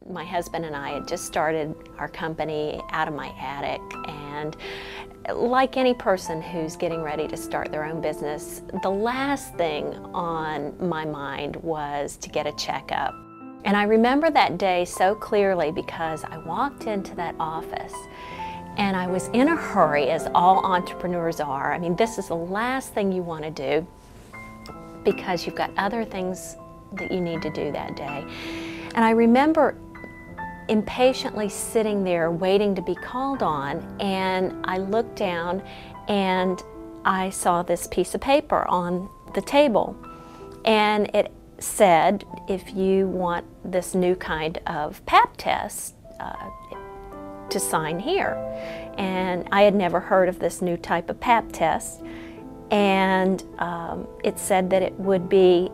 My husband and I had just started our company out of my attic, and like any person who's getting ready to start their own business, the last thing on my mind was to get a checkup. And I remember that day so clearly because I walked into that office and I was in a hurry, as all entrepreneurs are. I mean, this is the last thing you want to do because you've got other things that you need to do that day. And I remember impatiently sitting there waiting to be called on, and I looked down and I saw this piece of paper on the table, and it said, if you want this new kind of pap test, to sign here. And I had never heard of this new type of pap test, and it said that it would be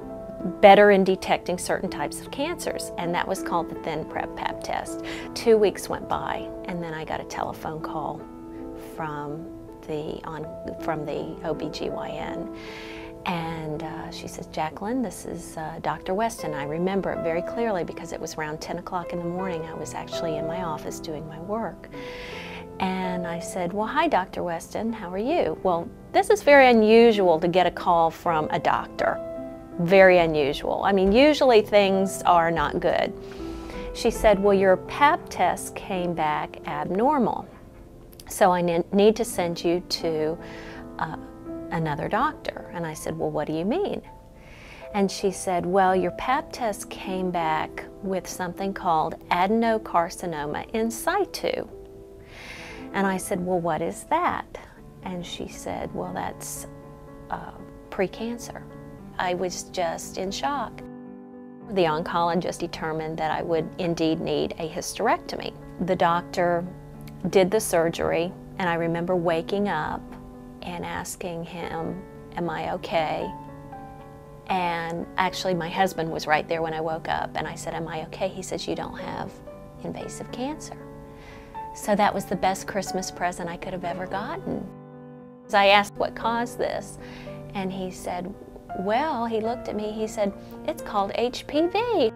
better in detecting certain types of cancers, and that was called the Thin Prep Pap test. 2 weeks went by, and then I got a telephone call from the OBGYN, and she says, Jacqueline, this is Dr. Weston. I remember it very clearly because it was around 10 o'clock in the morning. I was actually in my office doing my work. And I said, well, hi, Dr. Weston, how are you? Well, this is very unusual to get a call from a doctor. Very unusual. I mean, usually things are not good. She said, well, your pap test came back abnormal, so I need to send you to another doctor. And I said, well, what do you mean? And she said, well, your pap test came back with something called adenocarcinoma in situ. And I said, well, what is that? And she said, well, that's precancer. I was just in shock. The oncologist determined that I would indeed need a hysterectomy. The doctor did the surgery, and I remember waking up and asking him, am I okay? And actually my husband was right there when I woke up, and I said, am I okay? He says, you don't have invasive cancer. So that was the best Christmas present I could have ever gotten. I asked what caused this, and he said, well, he looked at me, he said, it's called HPV.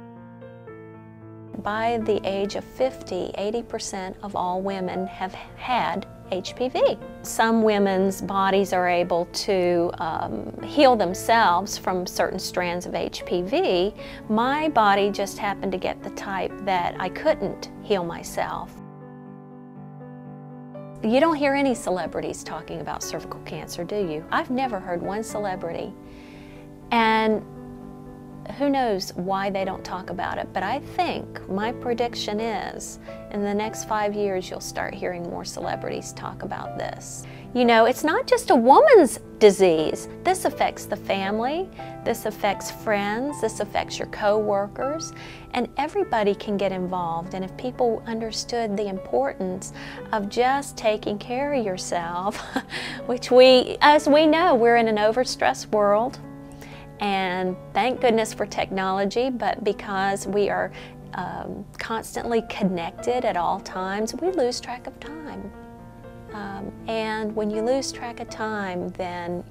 By the age of 50, 80% of all women have had HPV. Some women's bodies are able to heal themselves from certain strands of HPV. My body just happened to get the type that I couldn't heal myself. You don't hear any celebrities talking about cervical cancer, do you? I've never heard one celebrity. And who knows why they don't talk about it, but I think my prediction is in the next 5 years you'll start hearing more celebrities talk about this. You know, it's not just a woman's disease. This affects the family, this affects friends, this affects your co-workers, and everybody can get involved. And if people understood the importance of just taking care of yourself, which as we know, we're in an overstressed world. And thank goodness for technology, but because we are constantly connected at all times, we lose track of time. And when you lose track of time, then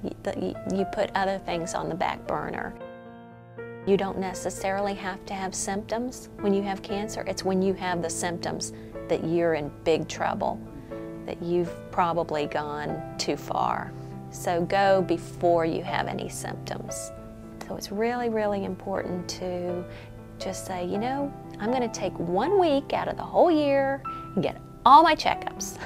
you put other things on the back burner. You don't necessarily have to have symptoms when you have cancer. It's when you have the symptoms that you're in big trouble, that you've probably gone too far. So go before you have any symptoms. So it's really, really important to just say, you know, I'm going to take 1 week out of the whole year and get all my checkups.